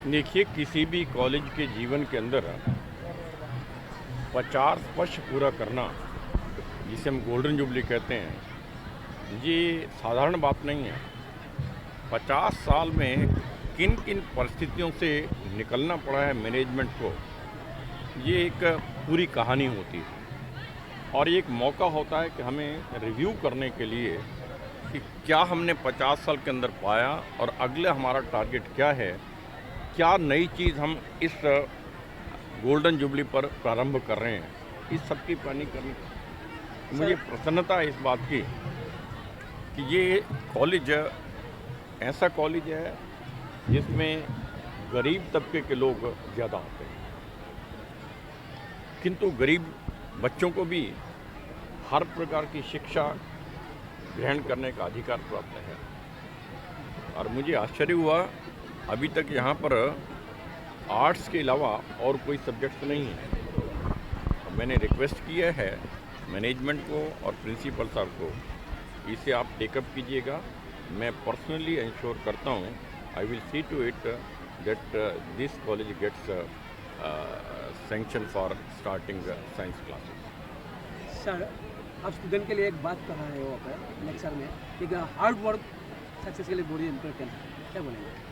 देखिए, किसी भी कॉलेज के जीवन के अंदर 50 वर्ष पूरा करना, जिसे हम गोल्डन जुबली कहते हैं, ये साधारण बात नहीं है। 50 साल में किन किन परिस्थितियों से निकलना पड़ा है मैनेजमेंट को, ये एक पूरी कहानी होती है। और ये एक मौका होता है कि हमें रिव्यू करने के लिए कि क्या हमने 50 साल के अंदर पाया और अगले हमारा टारगेट क्या है, क्या नई चीज़ हम इस गोल्डन जुबली पर प्रारंभ कर रहे हैं, इस सब की प्लानिंग करनी। मुझे प्रसन्नता है इस बात की कि ये कॉलेज ऐसा कॉलेज है जिसमें गरीब तबके के लोग ज़्यादा आते हैं, किंतु गरीब बच्चों को भी हर प्रकार की शिक्षा ग्रहण करने का अधिकार प्राप्त है। और मुझे आश्चर्य हुआ, अभी तक यहाँ पर आर्ट्स के अलावा और कोई सब्जेक्ट्स नहीं है। मैंने रिक्वेस्ट किया है मैनेजमेंट को और प्रिंसिपल साहब को, इसे आप टेकअप कीजिएगा। मैं पर्सनली इंश्योर करता हूँ, I will see to it that this college gets sanction for starting science classes. Sir, आप स्टूडेंट के लिए एक बात कहा है वो पर लेक्चर में कि हार्ड वर्क सक्सेस के लिए बहुत इम्पोर्टेंट है, क्या बोलेंगे?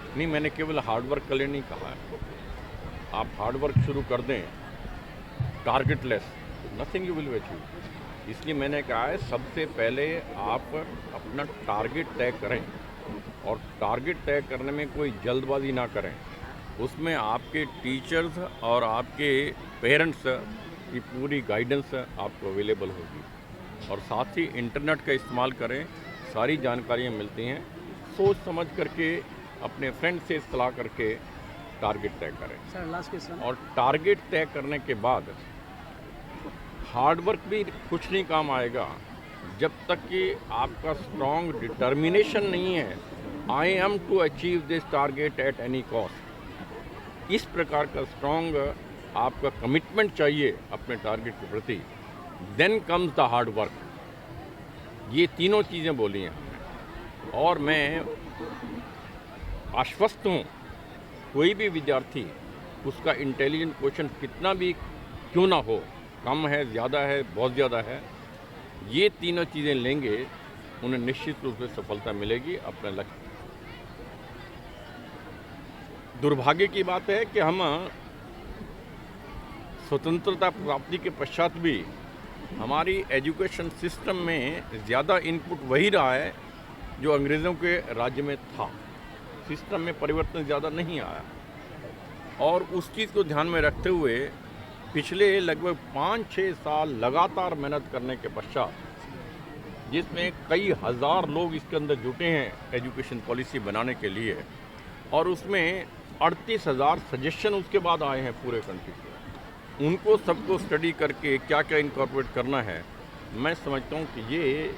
नहीं, मैंने केवल हार्ड वर्क के लिए नहीं कहा है। आप हार्ड वर्क शुरू कर दें टारगेटलेस, नथिंग यू विल अचीव। इसलिए मैंने कहा है सबसे पहले आप अपना टारगेट तय करें, और टारगेट तय करने में कोई जल्दबाजी ना करें। उसमें आपके टीचर्स और आपके पेरेंट्स की पूरी गाइडेंस आपको अवेलेबल होगी, और साथ ही इंटरनेट का इस्तेमाल करें, सारी जानकारियाँ मिलती हैं। सोच समझ करके अपने फ्रेंड से सलाह करके टारगेट तय करें। Sir, last question. और टारगेट तय करने के बाद हार्ड वर्क भी कुछ नहीं काम आएगा जब तक कि आपका स्ट्रॉन्ग डिटर्मिनेशन नहीं है, I am to achieve this target at any cost. इस प्रकार का स्ट्रॉन्ग आपका कमिटमेंट चाहिए अपने टारगेट के प्रति, then comes the hard work. ये तीनों चीज़ें बोली हैं हमने, और मैं आश्वस्त हूँ कोई भी विद्यार्थी, उसका इंटेलिजेंट क्वेश्चन कितना भी क्यों ना हो, कम है, ज़्यादा है, बहुत ज़्यादा है, ये तीनों चीज़ें लेंगे, उन्हें निश्चित रूप से सफलता मिलेगी अपने लक्ष्य। दुर्भाग्य की बात है कि हम स्वतंत्रता प्राप्ति के पश्चात भी हमारी एजुकेशन सिस्टम में ज़्यादा इनपुट वही रहा है जो अंग्रेज़ों के राज्य में था। सिस्टम में परिवर्तन ज़्यादा नहीं आया, और उस चीज़ को ध्यान में रखते हुए पिछले लगभग 5-6 साल लगातार मेहनत करने के पश्चात, जिसमें कई हज़ार लोग इसके अंदर जुटे हैं एजुकेशन पॉलिसी बनाने के लिए, और उसमें 38,000 सजेशन उसके बाद आए हैं पूरे कंट्री से। उनको सबको स्टडी करके क्या क्या इनकॉर्पोरेट करना है, मैं समझता हूँ कि ये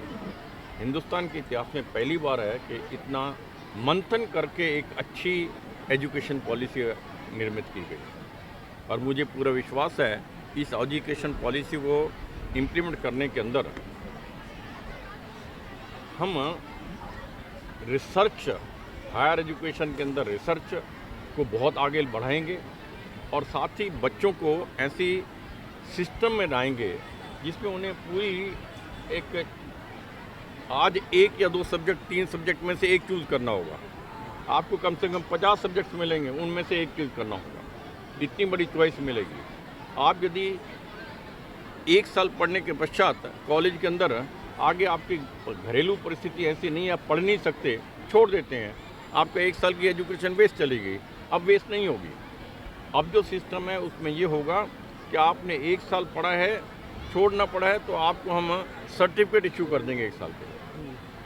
हिंदुस्तान के इतिहास में पहली बार है कि इतना मंथन करके एक अच्छी एजुकेशन पॉलिसी निर्मित की गई। और मुझे पूरा विश्वास है इस एजुकेशन पॉलिसी को इम्प्लीमेंट करने के अंदर हम रिसर्च, हायर एजुकेशन के अंदर रिसर्च को बहुत आगे बढ़ाएंगे, और साथ ही बच्चों को ऐसी सिस्टम में लाएंगे जिसमें उन्हें पूरी एक, आज 1 या 2 सब्जेक्ट, 3 सब्जेक्ट में से एक चूज़ करना होगा। आपको कम से कम 50 सब्जेक्ट्स मिलेंगे, उनमें से एक चूज़ करना होगा। इतनी बड़ी चॉइस मिलेगी। आप यदि 1 साल पढ़ने के पश्चात कॉलेज के अंदर आगे आपकी घरेलू परिस्थिति ऐसी नहीं है, आप पढ़ नहीं सकते, छोड़ देते हैं, आपका 1 साल की एजुकेशन वेस्ट चली गई। अब वेस्ट नहीं होगी। अब जो सिस्टम है उसमें ये होगा कि आपने 1 साल पढ़ा है, छोड़ना पड़ा है, तो आपको हम सर्टिफिकेट इशू कर देंगे 1 साल के,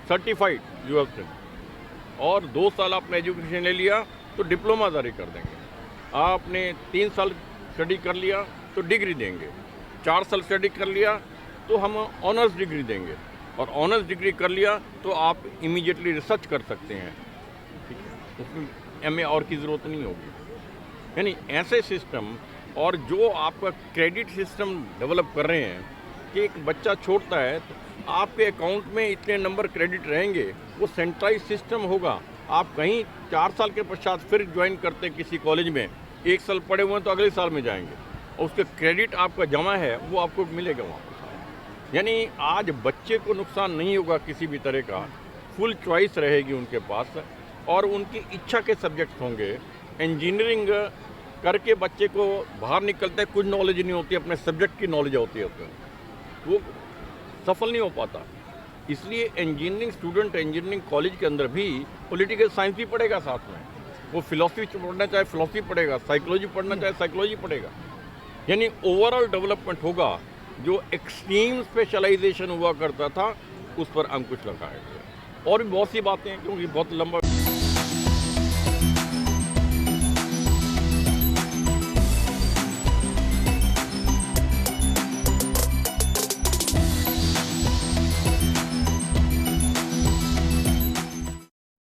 सर्टिफाइड यू हैव स्टडी। और 2 साल आपने एजुकेशन ले लिया तो डिप्लोमा जारी कर देंगे। आपने 3 साल स्टडी कर लिया तो डिग्री देंगे, 4 साल स्टडी कर लिया तो हम ऑनर्स डिग्री देंगे, और ऑनर्स डिग्री कर लिया तो आप इमीडिएटली रिसर्च कर सकते हैं, ठीक है, उसमें एमए और की ज़रूरत नहीं होगी। यानी ऐसे सिस्टम, और जो आपका क्रेडिट सिस्टम डेवलप कर रहे हैं कि एक बच्चा छोड़ता है तो आपके अकाउंट में इतने नंबर क्रेडिट रहेंगे, वो सेंट्रलाइज सिस्टम होगा। आप कहीं 4 साल के पश्चात फिर ज्वाइन करते किसी कॉलेज में, 1 साल पढ़े हुए हैं तो अगले साल में जाएंगे और उसके क्रेडिट आपका जमा है वो आपको मिलेगा वापस। यानी आज बच्चे को नुकसान नहीं होगा किसी भी तरह का, फुल चॉइस रहेगी उनके पास और उनकी इच्छा के सब्जेक्ट्स होंगे। इंजीनियरिंग करके बच्चे को बाहर निकलते हैं, कुछ नॉलेज नहीं होती, अपने सब्जेक्ट की नॉलेज होती है उसको, वो सफल नहीं हो पाता। इसलिए इंजीनियरिंग स्टूडेंट इंजीनियरिंग कॉलेज के अंदर भी पॉलिटिकल साइंस भी पढ़ेगा, साथ में वो फिलॉसफी पढ़ना चाहे फिलॉसफी पढ़ेगा, साइकोलॉजी पढ़ना चाहे साइकोलॉजी पढ़ेगा। यानी ओवरऑल डेवलपमेंट होगा। जो एक्सट्रीम स्पेशलाइजेशन हुआ करता था उस पर अंकुश लगाया गया। और भी बहुत सी बातें हैं क्योंकि बहुत लंबा